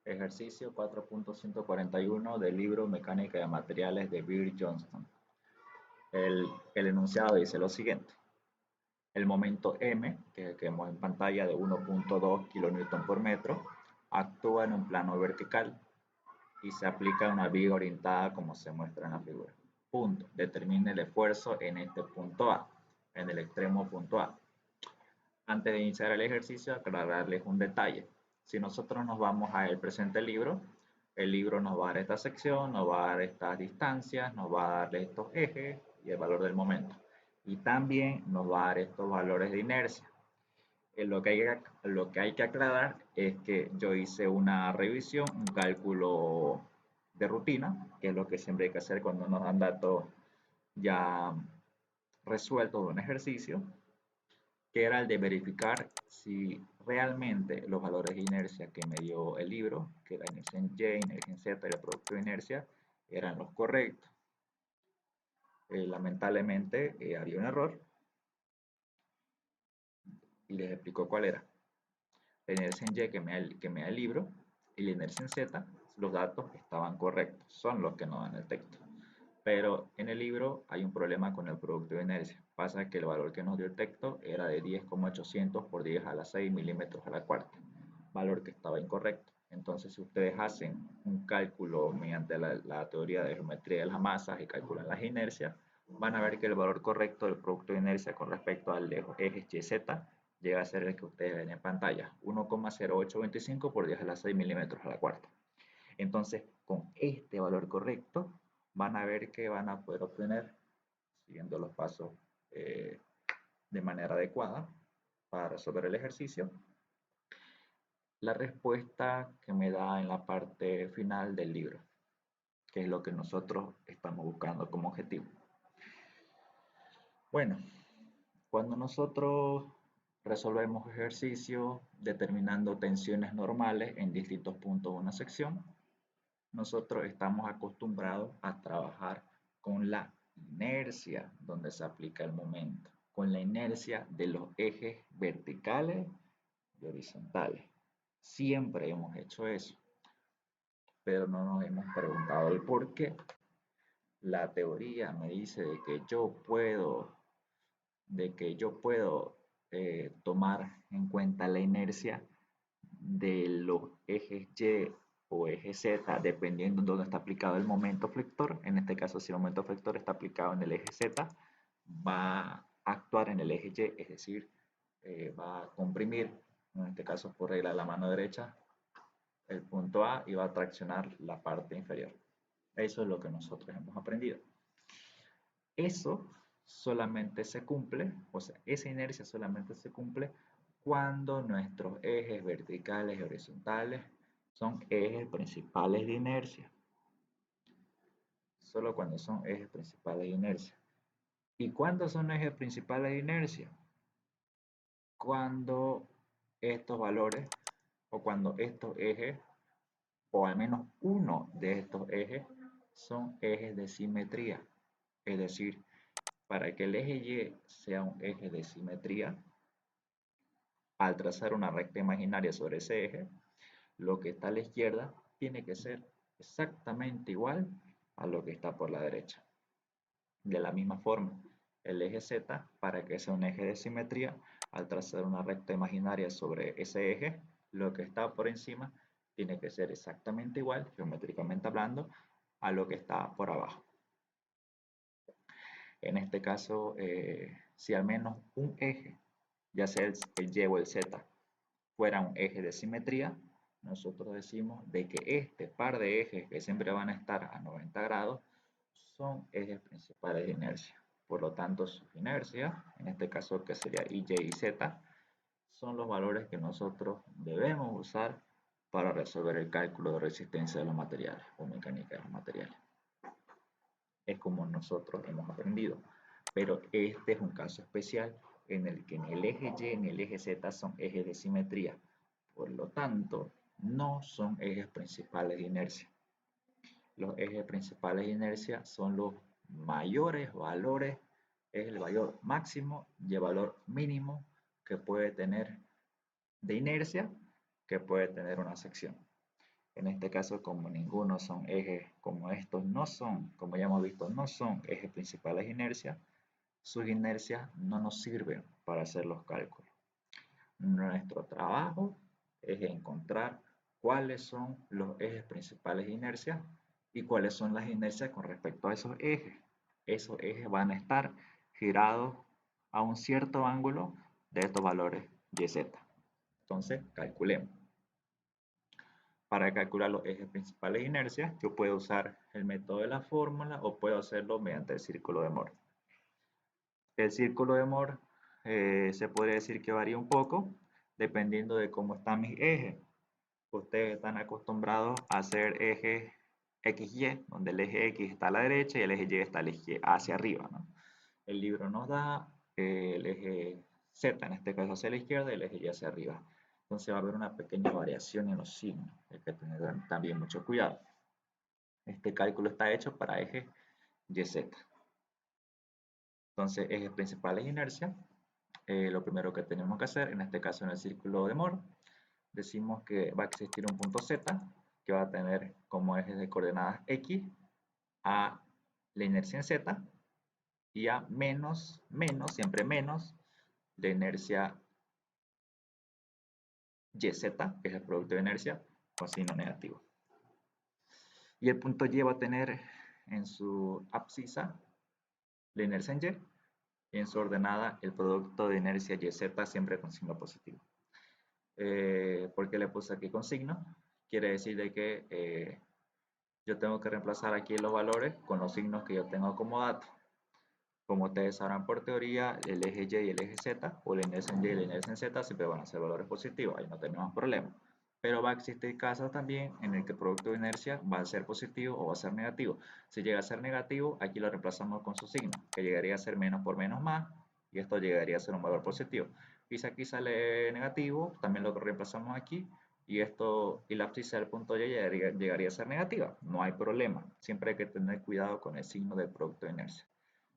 Ejercicio 4.141 del libro Mecánica de Materiales de Bill Johnston. El enunciado dice lo siguiente. El momento M, que vemos en pantalla de 1.2 kN por metro, actúa en un plano vertical y se aplica a una viga orientada como se muestra en la figura. Punto. Determine el esfuerzo en este punto A, en el extremo punto A. Antes de iniciar el ejercicio, aclararles un detalle. Si nosotros nos vamos al presente libro, el libro nos va a dar esta sección, nos va a dar estas distancias, nos va a dar estos ejes y el valor del momento. Y también nos va a dar estos valores de inercia. Lo que hay que aclarar es que yo hice una revisión, un cálculo de rutina, que es lo que siempre hay que hacer cuando nos dan datos ya resueltos de un ejercicio, que era el de verificar si realmente los valores de inercia que me dio el libro, que era inercia en Y, inercia en Z y el producto de inercia, eran los correctos. Lamentablemente había un error y les explico cuál era. La inercia en Y que me da el libro y la inercia en Z, los datos estaban correctos, son los que nos dan el texto. Pero en el libro hay un problema con el producto de inercia. Pasa que el valor que nos dio el texto era de 10,800 por 10 a la 6 milímetros a la cuarta, valor que estaba incorrecto. Entonces, si ustedes hacen un cálculo mediante la teoría de geometría de las masas y calculan las inercias, van a ver que el valor correcto del producto de inercia con respecto al eje YZ llega a ser el que ustedes ven en pantalla, 1,0825 por 10 a la 6 milímetros a la cuarta. Entonces, con este valor correcto, van a ver que van a poder obtener, siguiendo los pasos de manera adecuada para resolver el ejercicio, la respuesta que me da en la parte final del libro, que es lo que nosotros estamos buscando como objetivo. Bueno, cuando nosotros resolvemos ejercicios determinando tensiones normales en distintos puntos de una sección, nosotros estamos acostumbrados a trabajar con la inercia donde se aplica el momento, con la inercia de los ejes verticales y horizontales. Siempre hemos hecho eso, pero no nos hemos preguntado el por qué. La teoría me dice de que yo puedo tomar en cuenta la inercia de los ejes Y o eje Z, dependiendo de dónde está aplicado el momento flector. En este caso, si el momento flector está aplicado en el eje Z, va a actuar en el eje Y, es decir, va a comprimir, en este caso por regla de la mano derecha, el punto A y va a traccionar la parte inferior. Eso es lo que nosotros hemos aprendido. Eso solamente se cumple, o sea, esa inercia solamente se cumple cuando nuestros ejes verticales y horizontales son ejes principales de inercia. Solo cuando son ejes principales de inercia. ¿Y cuándo son ejes principales de inercia? Cuando estos valores o cuando estos ejes, o al menos uno de estos ejes, son ejes de simetría. Es decir, para que el eje Y sea un eje de simetría, al trazar una recta imaginaria sobre ese eje, lo que está a la izquierda tiene que ser exactamente igual a lo que está por la derecha. De la misma forma, el eje Z, para que sea un eje de simetría, al trazar una recta imaginaria sobre ese eje, lo que está por encima tiene que ser exactamente igual, geométricamente hablando, a lo que está por abajo. En este caso, si al menos un eje, ya sea el Y o el Z, fuera un eje de simetría, nosotros decimos de que este par de ejes que siempre van a estar a 90 grados son ejes principales de inercia. Por lo tanto, su inercia, en este caso que sería Y y Z, son los valores que nosotros debemos usar para resolver el cálculo de resistencia de los materiales o mecánica de los materiales. Es como nosotros hemos aprendido. Pero este es un caso especial en el que ni el eje Y ni el eje Z son ejes de simetría. Por lo tanto, no son ejes principales de inercia. Los ejes principales de inercia son los mayores valores, es el valor máximo y el valor mínimo que puede tener de inercia que puede tener una sección. En este caso, como ninguno son ejes, como estos no son, como ya hemos visto, no son ejes principales de inercia, sus inercias no nos sirven para hacer los cálculos. Nuestro trabajo es encontrar cuáles son los ejes principales de inercia y cuáles son las inercias con respecto a esos ejes. Esos ejes van a estar girados a un cierto ángulo de estos valores y z. Entonces, calculemos. Para calcular los ejes principales de inercia, yo puedo usar el método de la fórmula o puedo hacerlo mediante el círculo de Moore. El círculo de Moore se podría decir que varía un poco dependiendo de cómo están mis ejes. Ustedes están acostumbrados a hacer ejes XY, donde el eje X está a la derecha y el eje Y está hacia arriba, ¿no? El libro nos da el eje Z, en este caso hacia la izquierda, y el eje Y hacia arriba. Entonces va a haber una pequeña variación en los signos, hay que tener también mucho cuidado. Este cálculo está hecho para eje YZ. Entonces, ejes principales de inercia, lo primero que tenemos que hacer, en este caso en el círculo de Moore, decimos que va a existir un punto Z que va a tener como ejes de coordenadas X a la inercia en Z y a menos, siempre menos, la inercia YZ, que es el producto de inercia, con signo negativo. Y el punto Y va a tener en su abscisa la inercia en Y y en su ordenada el producto de inercia YZ siempre con signo positivo. ¿Por qué le puse aquí con signo? Quiere decir de que yo tengo que reemplazar aquí los valores con los signos que yo tengo como dato. Como ustedes sabrán por teoría, el eje Y y el eje Z, o la inercia en Y y la inercia en Z, siempre van a ser valores positivos, ahí no tenemos problema. Pero va a existir casos también en el que el producto de inercia va a ser positivo o va a ser negativo. Si llega a ser negativo, aquí lo reemplazamos con su signo, que llegaría a ser menos por menos más, y esto llegaría a ser un valor positivo. Y si aquí sale negativo, también lo reemplazamos aquí, y esto, y la abscisa del punto Y llegaría a ser negativa. No hay problema, siempre hay que tener cuidado con el signo del producto de inercia.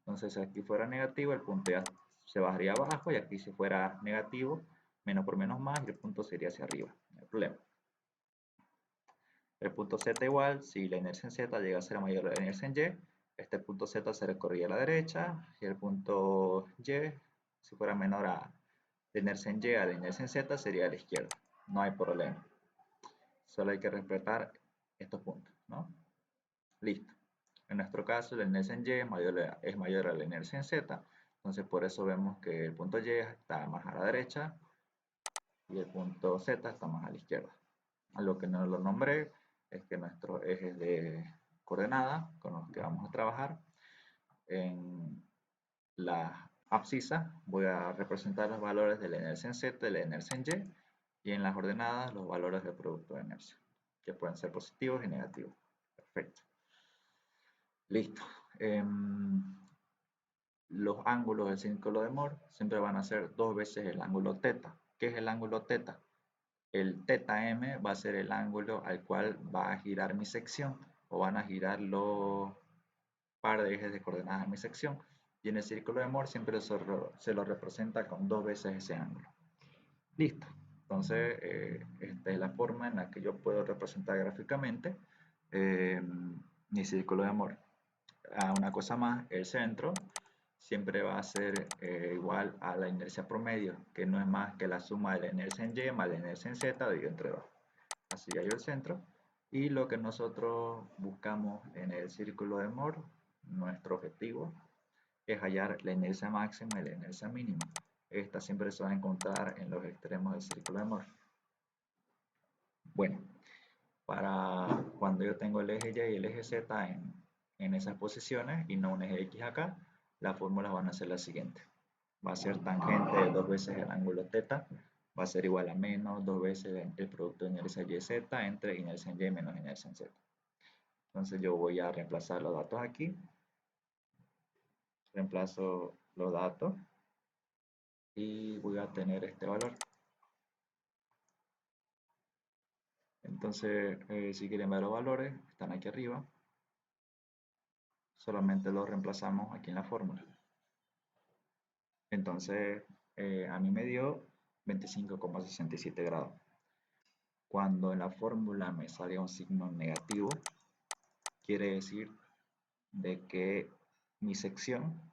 Entonces, si aquí fuera negativo, el punto ya se bajaría abajo, y aquí si fuera negativo, menos por menos más, y el punto sería hacia arriba. No hay problema. El punto Z igual, si la inercia en Z llega a ser mayor a la inercia en Y, este punto Z se recorría a la derecha, y el punto Y, si fuera menor a la inercia en Y a la inercia en Z, sería a la izquierda. No hay problema. Solo hay que respetar estos puntos, ¿no? Listo. En nuestro caso, la inercia en Y es mayor a la inercia en Z, entonces por eso vemos que el punto Y está más a la derecha y el punto Z está más a la izquierda. A lo que no lo nombré es que nuestros ejes de coordenadas con los que vamos a trabajar en la abscisa voy a representar los valores de la inercia en Z, de la inercia en Y en las ordenadas los valores del producto de inercia, que pueden ser positivos y negativos. Perfecto. Listo. Los ángulos del círculo de Moore siempre van a ser 2 veces el ángulo θ. ¿Qué es el ángulo θ? El θm va a ser el ángulo al cual va a girar mi sección, o van a girar los par de ejes de coordenadas de mi sección. Y en el círculo de Moore siempre se lo representa con 2 veces ese ángulo. Listo. Entonces, esta es la forma en la que yo puedo representar gráficamente mi círculo de Moore. Una cosa más, el centro siempre va a ser igual a la inercia promedio, que no es más que la suma de la inercia en Y más la inercia en Z dividido entre 2. Así hay el centro. Y lo que nosotros buscamos en el círculo de Moore, nuestro objetivo, es hallar la inercia máxima y la inercia mínima. Esta siempre se va a encontrar en los extremos del círculo de Moore. Bueno, para cuando yo tengo el eje Y y el eje Z en esas posiciones y no un eje X acá, las fórmulas van a ser las siguientes. Va a ser tangente de 2 veces el ángulo θ, va a ser igual a menos 2 veces el producto de inercia YZ entre inercia en Y menos inercia en Z. Entonces yo voy a reemplazar los datos aquí. Reemplazo los datos y voy a tener este valor. Entonces, si quieren ver los valores, están aquí arriba. Solamente los reemplazamos aquí en la fórmula. Entonces, a mí me dio 25,67 grados. Cuando en la fórmula me salga un signo negativo, quiere decir de que mi sección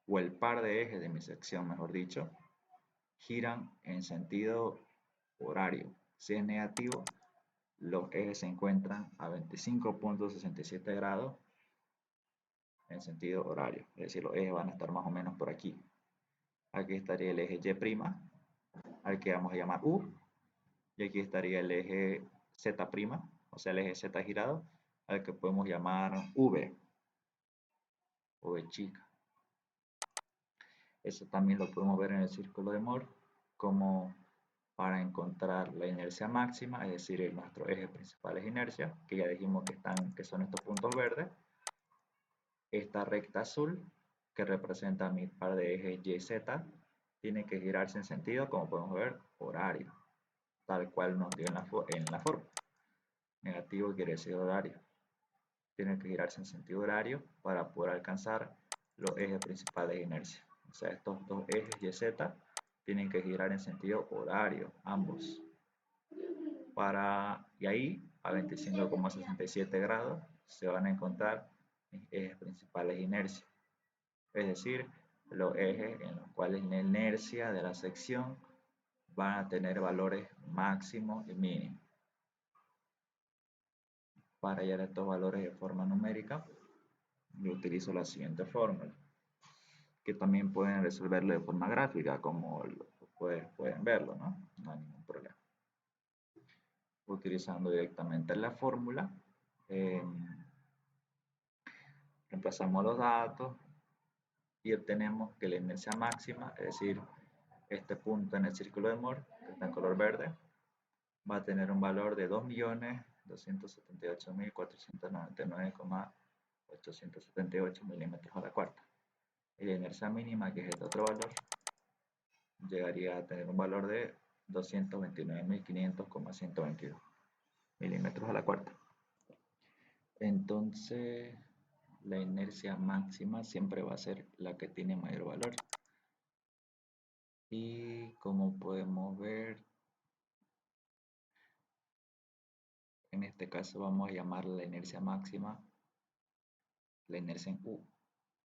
o el par de ejes de mi sección, mejor dicho, giran en sentido horario. Si es negativo, los ejes se encuentran a 25.67 grados en sentido horario. Es decir, los ejes van a estar más o menos por aquí. Aquí estaría el eje Y', al que vamos a llamar U, y aquí estaría el eje Z', o sea, el eje Z girado, al que podemos llamar V chica. Eso también lo podemos ver en el círculo de Moore, como para encontrar la inercia máxima, es decir, nuestro eje principal es inercia, que ya dijimos que son estos puntos verdes. Esta recta azul, que representa mi par de ejes YZ, tiene que girarse en sentido, como podemos ver, horario, tal cual nos dio en la forma. Negativo quiere decir horario. Tiene que girarse en sentido horario para poder alcanzar los ejes principales de inercia. O sea, estos dos ejes YZ tienen que girar en sentido horario, ambos. Y ahí, a 25,67 grados, se van a encontrar mis ejes principales de inercia. Es decir, los ejes en los cuales la inercia de la sección van a tener valores máximos y mínimos. Para hallar estos valores de forma numérica, yo utilizo la siguiente fórmula, que también pueden resolverlo de forma gráfica, como pueden verlo, ¿no? No hay ningún problema. Utilizando directamente la fórmula, reemplazamos los datos y obtenemos que la inercia máxima, es decir, este punto en el círculo de Moore, que está en color verde, va a tener un valor de 2.278.499,878 milímetros a la cuarta. Y la inercia mínima, que es este otro valor, llegaría a tener un valor de 229.500,122 milímetros a la cuarta. Entonces, la inercia máxima siempre va a ser la que tiene mayor valor. Y como podemos ver, en este caso vamos a llamar la inercia máxima la inercia en U,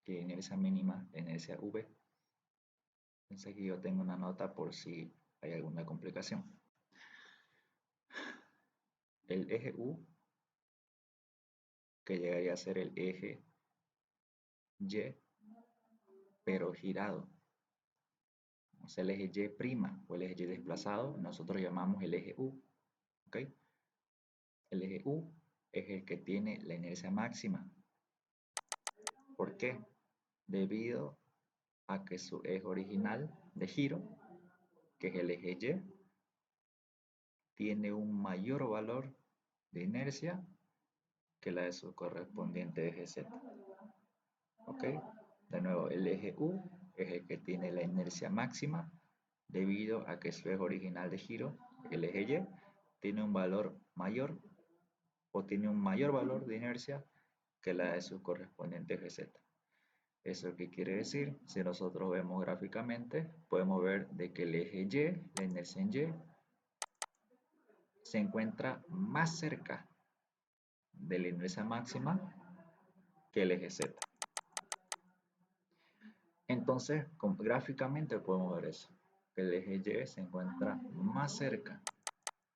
y la inercia mínima la inercia V. Entonces aquí yo tengo una nota por si hay alguna complicación. El eje U, que llegaría a ser el eje Y, pero girado. O sea, el eje Y' o el eje Y desplazado, nosotros llamamos el eje U. ¿Ok? El eje U es el que tiene la inercia máxima. ¿Por qué? Debido a que su eje original de giro, que es el eje Y, tiene un mayor valor de inercia que la de su correspondiente eje Z. ¿Ok? De nuevo, el eje U es el que tiene la inercia máxima debido a que su eje original de giro, el eje Y, tiene un valor mayor o tiene un mayor valor de inercia que la de su correspondiente eje Z. ¿Eso qué quiere decir? Si nosotros vemos gráficamente, podemos ver de que el eje Y, la inercia en Y, se encuentra más cerca de la inercia máxima que el eje Z. Entonces, gráficamente podemos ver eso, que el eje Y se encuentra más cerca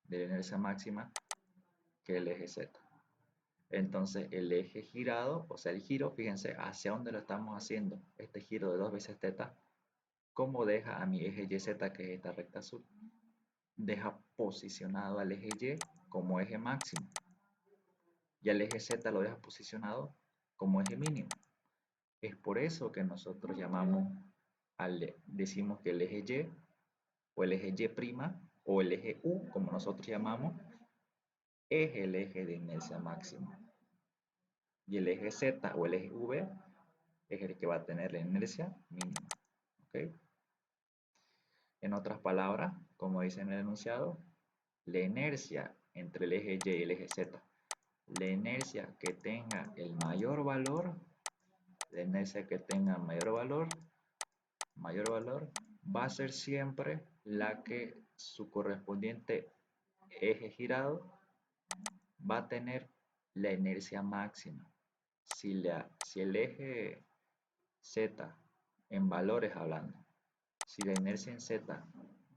de la inercia máxima que el eje Z. Entonces, el eje girado, o sea, el giro, fíjense, hacia dónde lo estamos haciendo, este giro de 2 veces θ, ¿cómo deja a mi eje YZ, que es esta recta azul? Deja posicionado al eje Y como eje máximo, y al eje Z lo deja posicionado como eje mínimo. Es por eso que nosotros decimos que el eje Y, o el eje Y', o el eje U, como nosotros llamamos, es el eje de inercia máxima. Y el eje Z o el eje V es el que va a tener la inercia mínima. ¿Okay? En otras palabras, como dice en el enunciado, la inercia entre el eje Y y el eje Z, la inercia que tenga el mayor valor, la inercia que tenga mayor valor, va a ser siempre la que su correspondiente eje girado va a tener la inercia máxima. Si el eje Z, en valores hablando, si la inercia en Z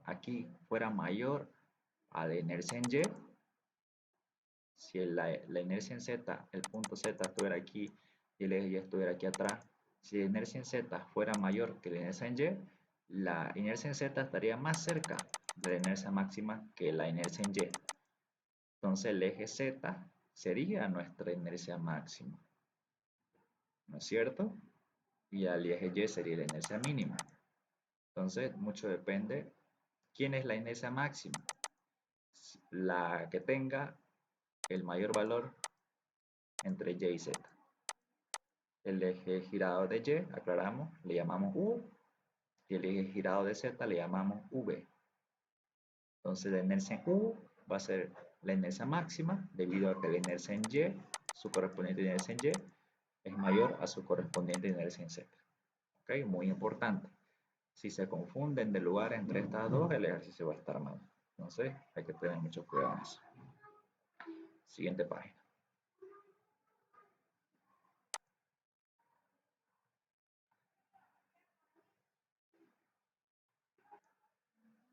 aquí fuera mayor a la inercia en Y, si la inercia en Z, el punto Z estuviera aquí y el eje Y estuviera aquí atrás, si la inercia en Z fuera mayor que la inercia en Y, la inercia en Z estaría más cerca de la inercia máxima que la inercia en Y. Entonces el eje Z sería nuestra inercia máxima, ¿no es cierto? Y el eje Y sería la inercia mínima. Entonces mucho depende quién es la inercia máxima. La que tenga el mayor valor entre Y y Z. El eje girado de Y, aclaramos, le llamamos U, y el eje girado de Z le llamamos V. Entonces la inercia en U va a ser la inercia máxima, debido a que la inercia en Y, su correspondiente inercia en Y, es mayor a su correspondiente inercia en Z. ¿Ok? Muy importante. Si se confunden de lugar entre estas dos, el ejercicio va a estar mal. Entonces hay que tener mucho cuidado en eso. Siguiente página.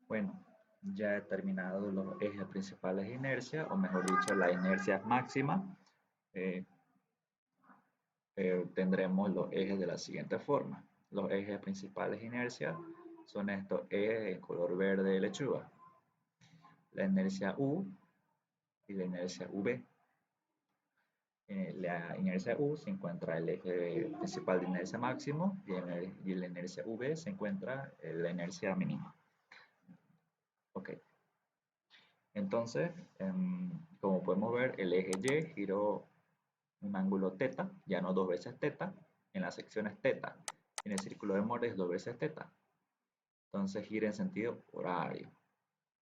Bueno, ya he terminado los ejes principales de inercia, o mejor dicho, las inercias máximas. Eh, tendremos los ejes de la siguiente forma. Los ejes principales de inercia son estos ejes en color verde de lechuga. La inercia U y la inercia V. En la inercia U se encuentra el eje principal de inercia máximo y en la inercia V se encuentra la inercia mínima. Ok. Entonces, como podemos ver, el eje Y giró un ángulo teta, ya no dos veces teta, en las secciones teta. En el círculo de Moore es dos veces teta. Entonces gira en sentido horario.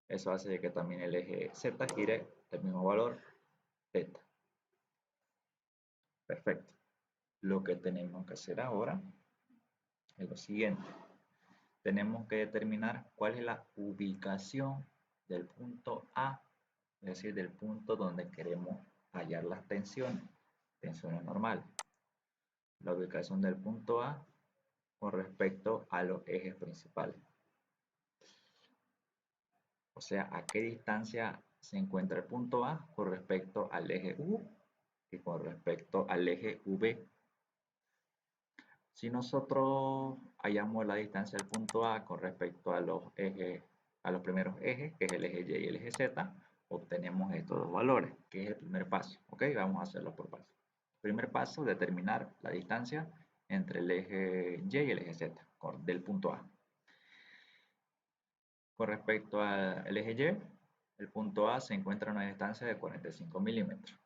Eso hace que también el eje Z gire el mismo valor teta. Perfecto. Lo que tenemos que hacer ahora es lo siguiente. Tenemos que determinar cuál es la ubicación del punto A, es decir, del punto donde queremos hallar las tensiones normales. La ubicación del punto A con respecto a los ejes principales. O sea, a qué distancia se encuentra el punto A con respecto al eje U y con respecto al eje V. Si nosotros hallamos la distancia del punto A con respecto a los ejes, a los primeros ejes, que es el eje Y y el eje Z, obtenemos estos dos valores, que es el primer paso. ¿Ok? Vamos a hacerlo por paso. Primer paso, determinar la distancia entre el eje Y y el eje Z del punto A. Con respecto al eje Y, el punto A se encuentra a una distancia de 45 milímetros,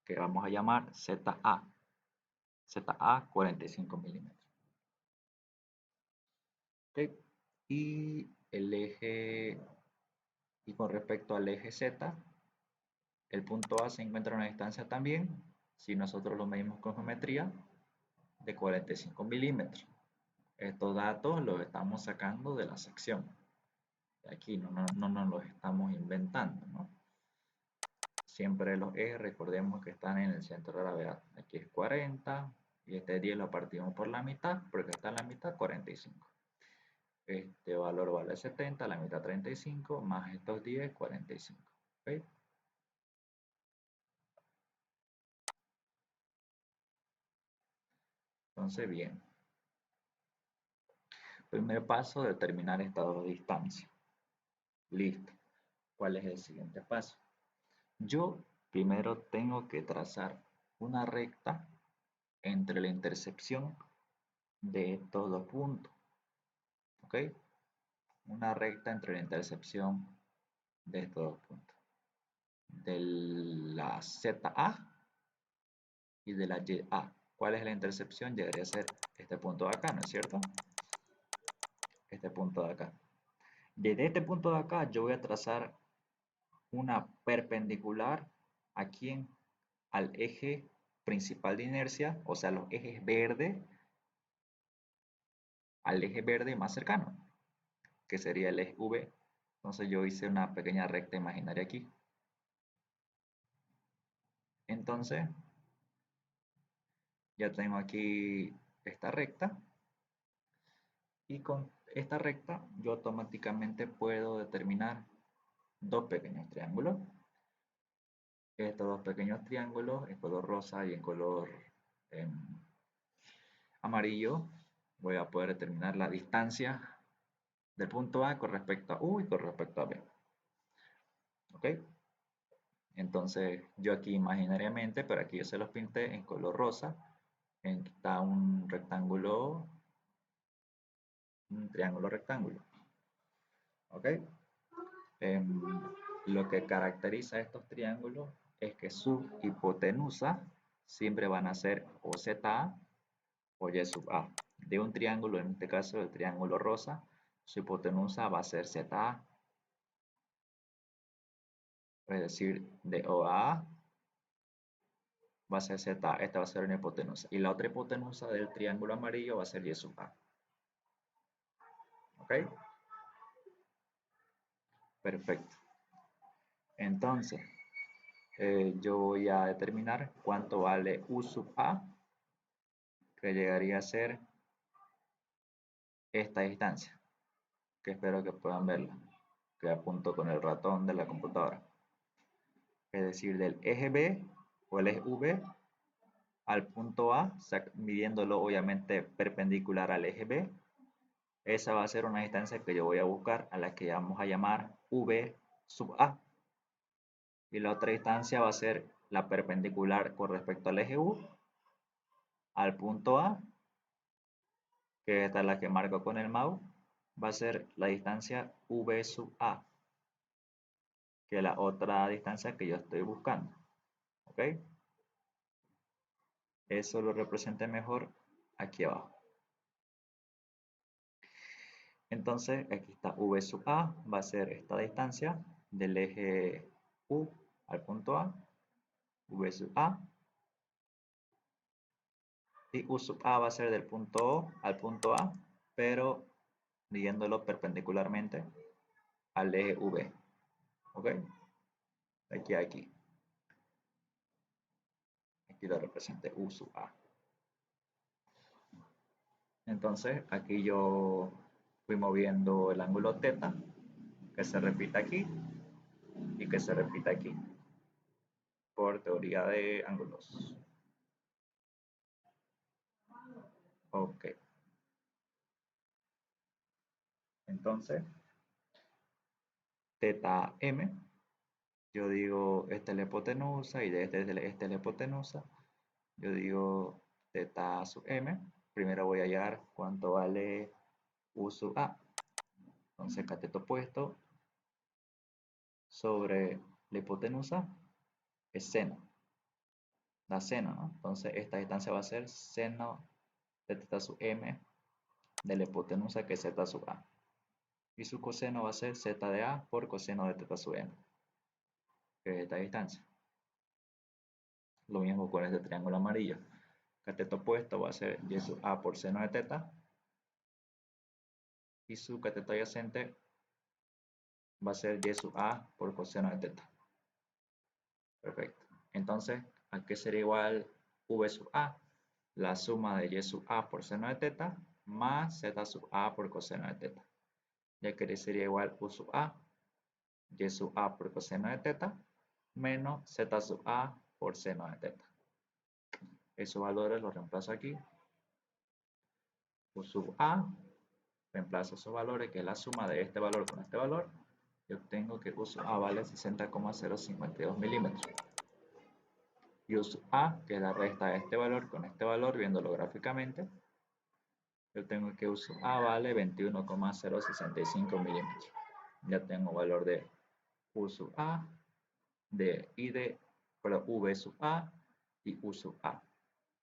que vamos a llamar ZA. ZA 45 milímetros. ¿Okay? Y con respecto al eje Z, el punto A se encuentra a una distancia también, si nosotros lo medimos con geometría, de 45 milímetros. Estos datos los estamos sacando de la sección. Aquí no nos los estamos inventando, ¿no? Siempre los ejes, recordemos que están en el centro de gravedad. Aquí es 40 y este 10 lo partimos por la mitad, porque está en la mitad 45. Este valor vale 70, la mitad 35, más estos 10, 45. ¿Okay? Entonces, bien. Primer paso, determinar estas dos distancias. Listo. ¿Cuál es el siguiente paso? Yo primero tengo que trazar una recta entre la intersección de estos dos puntos. ¿Ok? Una recta entre la intersección de estos dos puntos. De la ZA y de la YA. ¿Cuál es la intersección? Debería ser este punto de acá, ¿no es cierto? Este punto de acá. Desde este punto de acá yo voy a trazar una perpendicular aquí al eje principal de inercia, o sea, los ejes verdes, al eje verde más cercano, que sería el eje V Entonces yo hice una pequeña recta imaginaria aquí. Entonces ya tengo aquí esta recta y con esta recta yo automáticamente puedo determinar dos pequeños triángulos. Estos dos pequeños triángulos en color rosa y en color em, amarillo voy a poder determinar la distancia del punto A con respecto a U y con respecto a B. ¿Ok? Entonces yo aquí imaginariamente, pero aquí yo se los pinté en color rosa, está un rectángulo, un triángulo rectángulo. ¿Ok? Em, lo que caracteriza a estos triángulos es que su hipotenusa siempre van a ser o ZA o Y sub A. De un triángulo, en este caso el triángulo rosa, su hipotenusa va a ser ZA, es decir, de O a A va a ser ZA, esta va a ser una hipotenusa. Y la otra hipotenusa del triángulo amarillo va a ser Y sub A. ¿Ok? Perfecto. Entonces, yo voy a determinar cuánto vale U sub A, que llegaría a ser esta distancia, que espero que puedan verla, que apunto con el ratón de la computadora. Es decir, del eje B o el eje V al punto A, midiéndolo obviamente perpendicular al eje B. Esa va a ser una distancia que yo voy a buscar, a la que vamos a llamar V sub A. Y la otra distancia va a ser la perpendicular con respecto al eje U, al punto A, que esta es la que marco con el mouse, va a ser la distancia V sub A, que es la otra distancia que yo estoy buscando. ¿Ok? Eso lo representé mejor aquí abajo. Entonces, aquí está V sub A, va a ser esta distancia del eje U al punto A, V sub A, y U sub A va a ser del punto O al punto A, pero midiéndolo perpendicularmente al eje V. ¿Ok? Aquí, aquí. Aquí lo representé U sub A. Entonces, aquí yo fui moviendo el ángulo θ, que se repita aquí y que se repita aquí, por teoría de ángulos. Ok. Entonces, θm, yo digo, esta es la hipotenusa y de esta es la hipotenusa. Yo digo θ sub m. Primero voy a hallar cuánto vale U sub A. Entonces, cateto opuesto sobre la hipotenusa es seno. Da seno, ¿no? Entonces, esta distancia va a ser seno de θ sub m de la hipotenusa, que es z sub A. Y su coseno va a ser z de A por coseno de θ sub m, que es esta distancia. Lo mismo con este triángulo amarillo. Cateto opuesto va a ser y sub A por seno de θ. Y su cateto adyacente va a ser y sub A por coseno de θ. Perfecto. Entonces, ¿a qué sería igual V sub A? La suma de y sub A por seno de θ más z sub A por coseno de θ. Ya que sería igual U sub A, y sub A por coseno de θ, menos z sub A por seno de θ. Esos valores los reemplazo aquí. U sub A, reemplazo esos valores, que es la suma de este valor con este valor, y obtengo que U sub A vale 60,052 milímetros. Y U sub A, que es la resta de este valor con este valor, viéndolo gráficamente, yo tengo que U sub A vale 21,065 milímetros. Ya tengo valor de U sub A, pero V sub A y U sub A.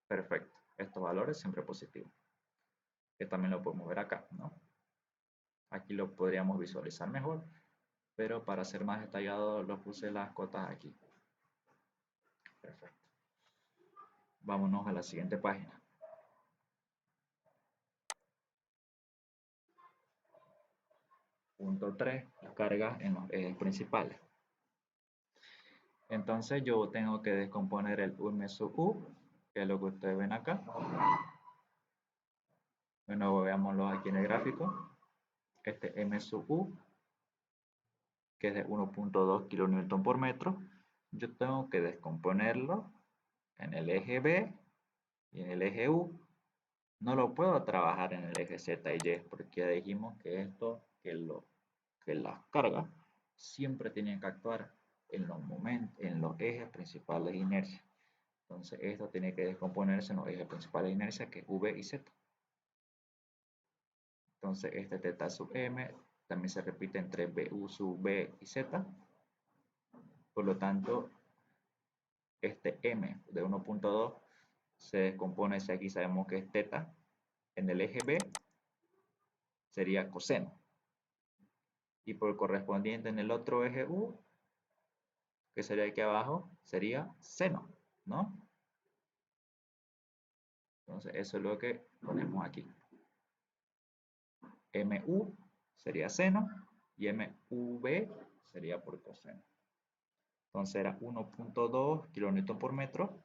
Perfecto. Estos valores siempre positivos. Que también lo podemos ver acá, ¿no? Aquí lo podríamos visualizar mejor, pero para ser más detallado lo puse las cotas aquí. Perfecto. Vámonos a la siguiente página. punto 3 cargas en los ejes principales. Entonces yo tengo que descomponer el UM sub U, que es lo que ustedes ven acá. Bueno, veámoslo aquí en el gráfico. Este M sub U, que es de 1.2 kN por metro, yo tengo que descomponerlo en el eje B y en el eje U. No lo puedo trabajar en el eje Z y Y, porque ya dijimos que que las cargas siempre tienen que actuar en en los ejes principales de inercia. Entonces esto tiene que descomponerse en los ejes principales de inercia, que es V y Z. Entonces este teta sub M también se repite entre BU sub V y Z. Por lo tanto, este M de 1.2 se descompone, si aquí sabemos que es teta, en el eje B sería coseno. Y por correspondiente en el otro eje U, que sería aquí abajo, sería seno, ¿no? Entonces eso es lo que ponemos aquí. MU sería seno y MUV sería por coseno. Entonces era 1.2 kN por metro,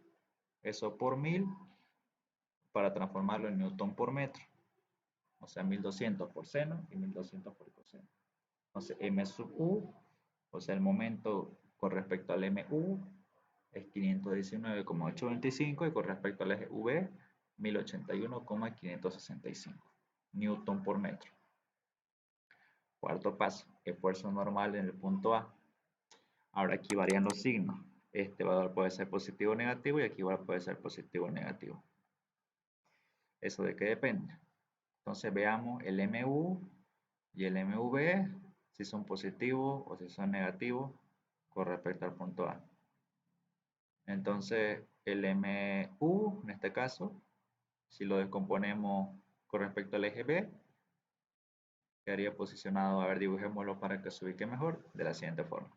eso por 1000, para transformarlo en newton por metro. O sea, 1200 por seno y 1200 por coseno. Entonces M sub U, o sea, el momento con respecto al MU es 519,825 y con respecto al eje V, 1081,565 newton por metro. Cuarto paso, esfuerzo normal en el punto A. Ahora aquí varían los signos. Este valor puede ser positivo o negativo y aquí igual puede ser positivo o negativo. ¿Eso de qué depende? Entonces veamos el MU y el MV, si son positivos o si son negativos con respecto al punto A. Entonces el MU, en este caso, si lo descomponemos con respecto al eje B, quedaría posicionado, a ver, dibujémoslo para que se ubique mejor, de la siguiente forma.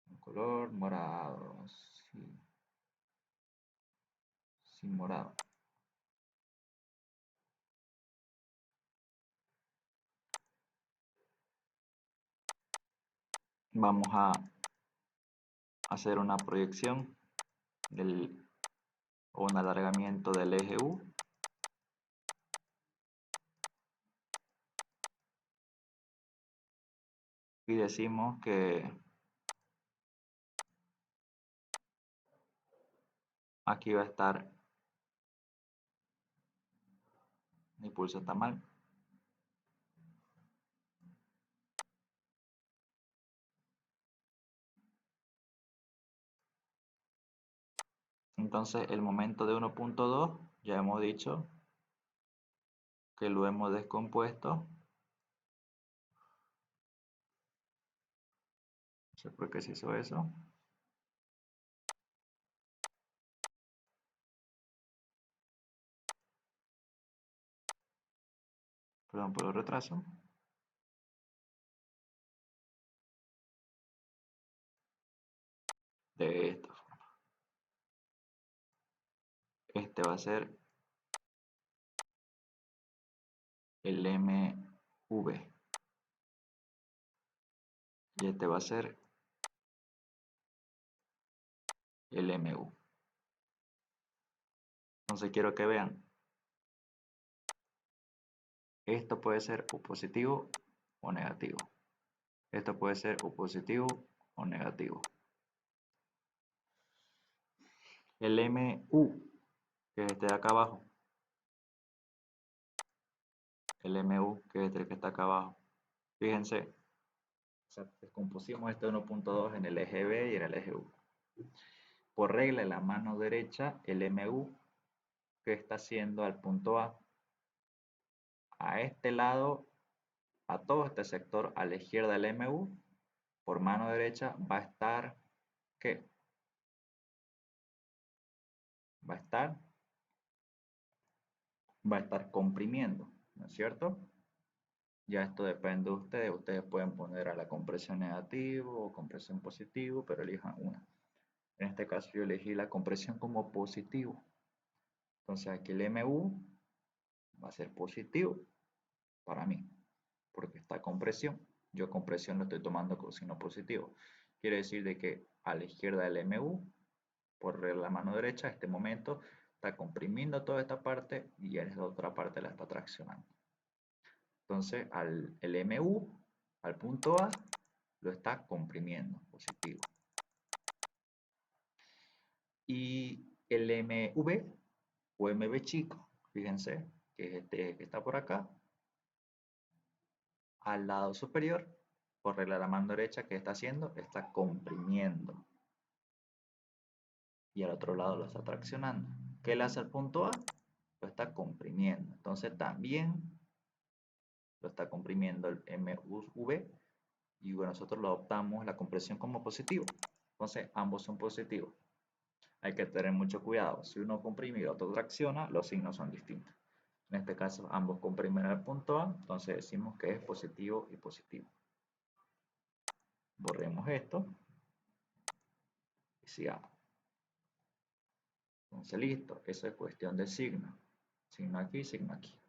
Un color morado, sí, sí, morado. Vamos a hacer una proyección o un alargamiento del eje U. Y decimos que aquí va a estar, mi pulso está mal. Entonces el momento de 1.2 ya hemos dicho que lo hemos descompuesto. No sé por qué se hizo eso. Perdón por el retraso. De esta forma. Este va a ser el MV. Y este va a ser el MU. Entonces quiero que vean. Esto puede ser o positivo o negativo. Esto puede ser o positivo o negativo. El MU, que es este de acá abajo. El MU, que es este que está acá abajo. Fíjense, o sea, descompusimos este 1.2 en el eje B y en el eje U. Por regla, en la mano derecha, el MU, que está haciendo al punto a este lado, a todo este sector a la izquierda del MU, por mano derecha va a estar, ¿qué? Va a estar comprimiendo, ¿no es cierto? Ya esto depende de ustedes. Ustedes pueden poner a la compresión negativo o compresión positivo, pero elijan una. En este caso yo elegí la compresión como positivo. Entonces aquí el MU va a ser positivo para mí, porque está con presión. Yo con presión lo estoy tomando como signo positivo. Quiere decir de que a la izquierda del MU, por la mano derecha, este momento está comprimiendo toda esta parte y en esta otra parte la está traccionando. Entonces el MU, al punto A, lo está comprimiendo, positivo. Y el MV o MB chico, fíjense, que es este que está por acá, al lado superior, por regla de la mano derecha, ¿qué está haciendo? Está comprimiendo. Y al otro lado lo está traccionando. ¿Qué le hace al punto A? Lo está comprimiendo. Entonces también lo está comprimiendo el MV y bueno, nosotros lo adoptamos la compresión como positivo. Entonces ambos son positivos. Hay que tener mucho cuidado. Si uno comprime y el otro tracciona, los signos son distintos. En este caso ambos comprimen al punto A, entonces decimos que es positivo y positivo. Borremos esto y sigamos. Entonces listo, eso es cuestión de signo. Signo aquí, signo aquí.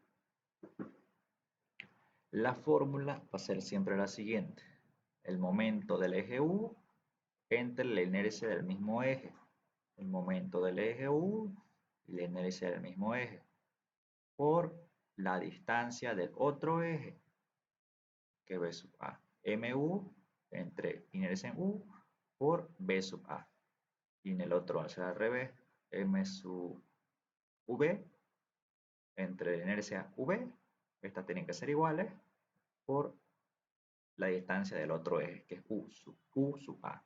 La fórmula va a ser siempre la siguiente. El momento del eje U entre la inercia del mismo eje. El momento del eje U y la inercia del mismo eje. Por la distancia del otro eje, que B sub A. MU entre inercia en U por B sub A. Y en el otro va a ser al revés. M sub V entre la inercia V, estas tienen que ser iguales, por la distancia del otro eje, que es U sub A.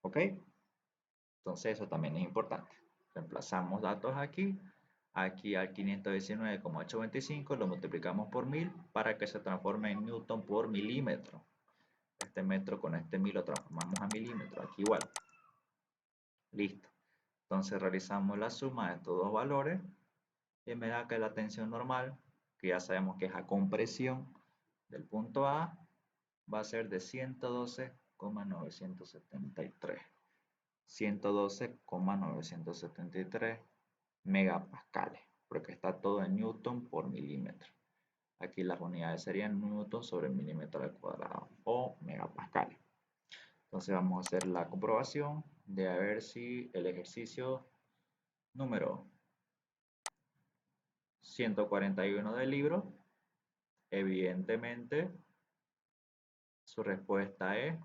¿Ok? Entonces eso también es importante. Reemplazamos datos aquí. Aquí al 519,825 lo multiplicamos por 1000 para que se transforme en newton por milímetro. Este metro con este 1000 lo transformamos a milímetro. Aquí igual. Listo. Entonces realizamos la suma de estos dos valores y me da que la tensión normal, que ya sabemos que es a compresión del punto A, va a ser de 112,973. 112,973 megapascales, porque está todo en newton por milímetro. Aquí las unidades serían newton sobre milímetro al cuadrado o megapascales. Entonces vamos a hacer la comprobación de a ver si el ejercicio número 141 del libro, evidentemente su respuesta es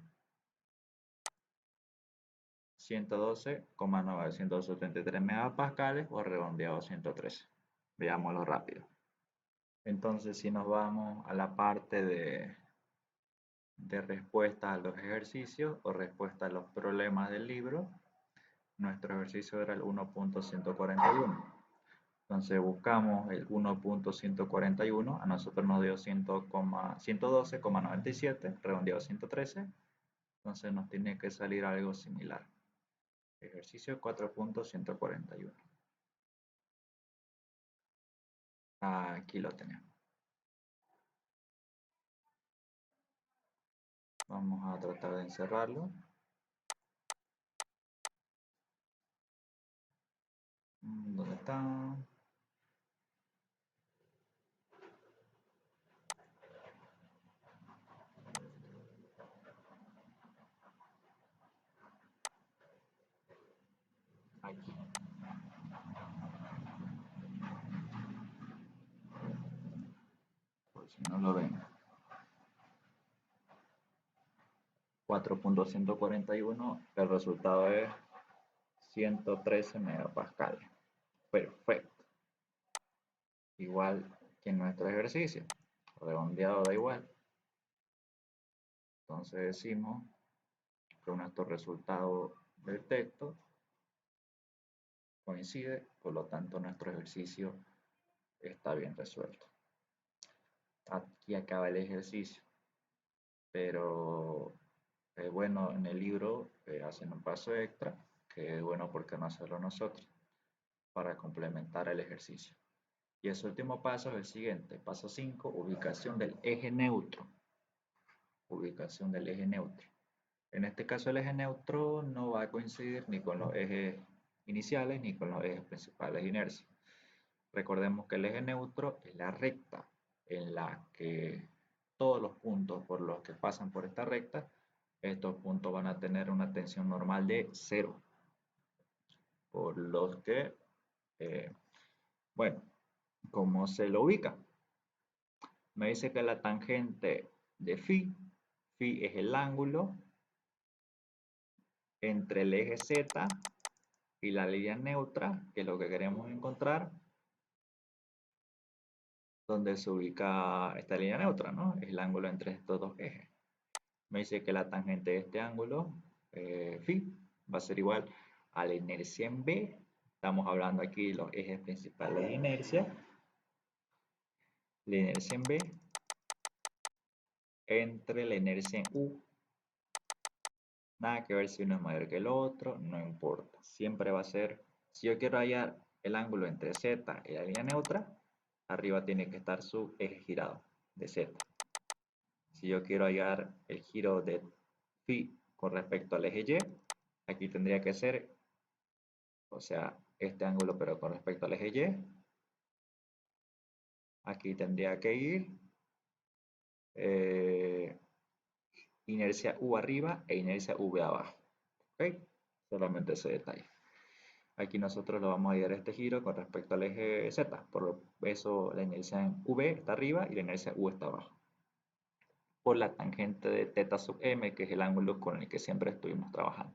112,973 megapascales o redondeado a 113. Veámoslo rápido. Entonces, si nos vamos a la parte de respuesta a los ejercicios o respuesta a los problemas del libro, nuestro ejercicio era el 1.141. Entonces buscamos el 1.141, a nosotros nos dio 112,97, redondeado a 113, entonces nos tiene que salir algo similar. Ejercicio 4.141. Aquí lo tenemos. Vamos a tratar de encerrarlo. ¿Dónde está? Aquí. Por si no lo ven. 4.141, el resultado es 113 megapascales. Perfecto. Igual que en nuestro ejercicio. Redondeado da igual. Entonces decimos que nuestro resultado del texto coincide, por lo tanto nuestro ejercicio está bien resuelto. Aquí acaba el ejercicio, pero bueno, en el libro hacen un paso extra, que es bueno porque no hacerlo nosotros, para complementar el ejercicio. Y ese último paso es el siguiente, paso 5, ubicación del eje neutro. Ubicación del eje neutro. En este caso el eje neutro no va a coincidir ni con los ejes iniciales ni con los ejes principales de inercia. Recordemos que el eje neutro es la recta en la que todos los puntos por los que pasan por esta recta, estos puntos van a tener una tensión normal de 0. Por los que, bueno, ¿cómo se lo ubica? Me dice que la tangente de phi es el ángulo entre el eje Z y la línea neutra, que es lo que queremos encontrar, donde se ubica esta línea neutra, ¿no? Es el ángulo entre estos dos ejes. Me dice que la tangente de este ángulo, phi, va a ser igual a la inercia en B. Estamos hablando aquí de los ejes principales de inercia. La inercia en B entre la inercia en U. Nada que ver si uno es mayor que el otro, no importa. Siempre va a ser, si yo quiero hallar el ángulo entre Z y la línea neutra, arriba tiene que estar su eje girado de Z. Si yo quiero hallar el giro de phi con respecto al eje Y, aquí tendría que ser, o sea, este ángulo pero con respecto al eje Y, aquí tendría que ir inercia U arriba e inercia V abajo. ¿Ok? Solamente ese detalle. Aquí nosotros lo vamos a hallar este giro con respecto al eje Z. Por eso la inercia en V está arriba y la inercia U está abajo. Por la tangente de θ sub m, que es el ángulo con el que siempre estuvimos trabajando.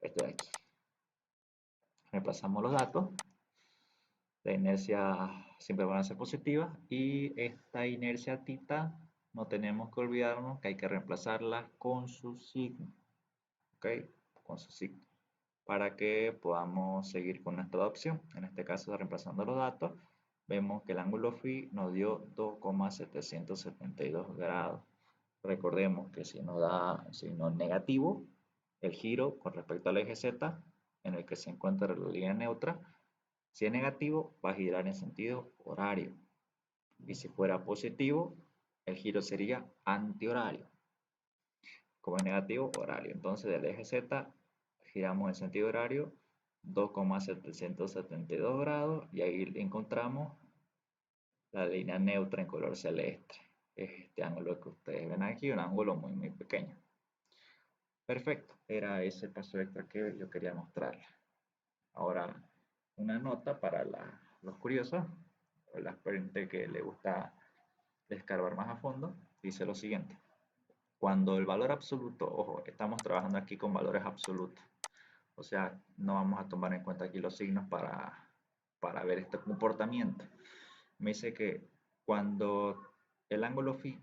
Este de aquí. Reemplazamos los datos. La inercia siempre van a ser positiva y esta inercia θ no tenemos que olvidarnos que hay que reemplazarla con su signo. ¿Ok? Con su signo. Para que podamos seguir con nuestra adopción. En este caso, reemplazando los datos, vemos que el ángulo phi nos dio 2,772 grados. Recordemos que si nos da signo negativo, el giro con respecto al eje Z, en el que se encuentra la línea neutra, si es negativo, va a girar en sentido horario. Y si fuera positivo, el giro sería antihorario. Como es negativo, horario. Entonces, del eje Z giramos en sentido horario 2,772 grados y ahí encontramos la línea neutra en color celeste. Es este ángulo que ustedes ven aquí, un ángulo muy pequeño. Perfecto, era ese paso extra que yo quería mostrarles. Ahora, una nota para los curiosos, o la gente que le gusta escarbar más a fondo, dice lo siguiente. Cuando el valor absoluto, ojo, estamos trabajando aquí con valores absolutos, o sea, no vamos a tomar en cuenta aquí los signos para ver este comportamiento. Me dice que cuando el ángulo phi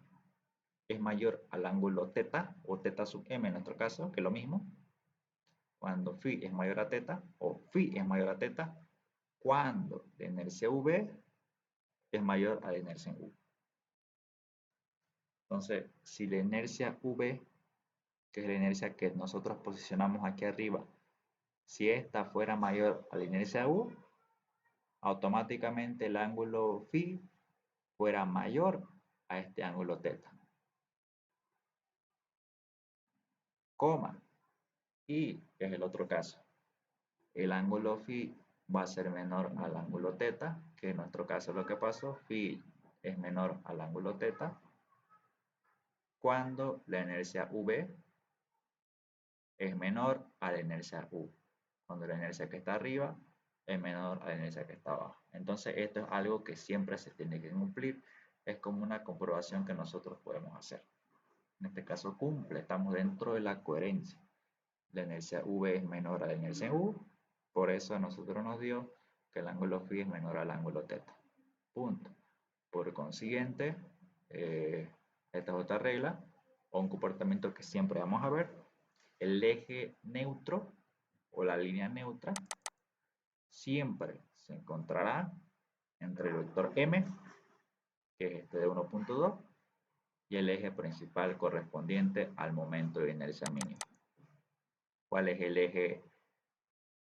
es mayor al ángulo θ, o θ sub m en nuestro caso, que es lo mismo, cuando phi es mayor a θ, o phi es mayor a θ, cuando la inercia v es mayor a la inercia en u. Entonces, si la inercia v, que es la inercia que nosotros posicionamos aquí arriba, si esta fuera mayor a la inercia u, automáticamente el ángulo phi fuera mayor a este ángulo θ. Coma. Y es el otro caso. El ángulo phi va a ser menor al ángulo θ, que en nuestro caso es lo que pasó. Phi es menor al ángulo θ cuando la inercia v es menor a la inercia u. Cuando la inercia que está arriba es menor a la inercia que está abajo. Entonces esto es algo que siempre se tiene que cumplir. Es como una comprobación que nosotros podemos hacer. En este caso cumple, estamos dentro de la coherencia. La inercia v es menor a la inercia u, por eso a nosotros nos dio que el ángulo phi es menor al ángulo θ. Punto. Por consiguiente, esta es otra regla o un comportamiento que siempre vamos a ver. El eje neutro o la línea neutra siempre se encontrará entre el vector m, que es este de 1.2, y el eje principal correspondiente al momento de inercia mínimo. ¿Cuál es el eje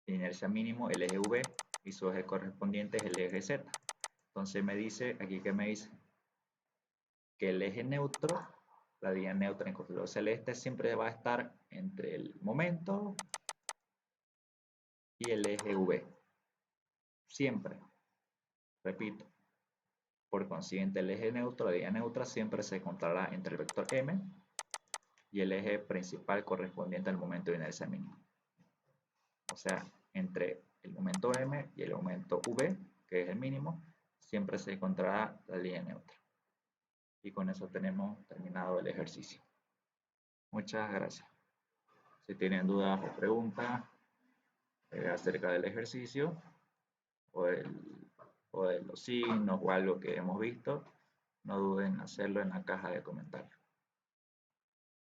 de inercia mínimo? El eje v, y su eje correspondiente es el eje z. Entonces me dice, aquí que me dice, que el eje neutro, la línea neutra en color celeste, siempre va a estar entre el momento y el eje v. Siempre. Repito, por consiguiente el eje neutro, la línea neutra, siempre se encontrará entre el vector m y el eje principal correspondiente al momento de inercia mínimo. O sea, entre el momento m y el momento v, que es el mínimo, siempre se encontrará la línea neutra. Y con eso tenemos terminado el ejercicio. Muchas gracias. Si tienen dudas o preguntas acerca del ejercicio o de los signos o algo que hemos visto, no duden en hacerlo en la caja de comentarios.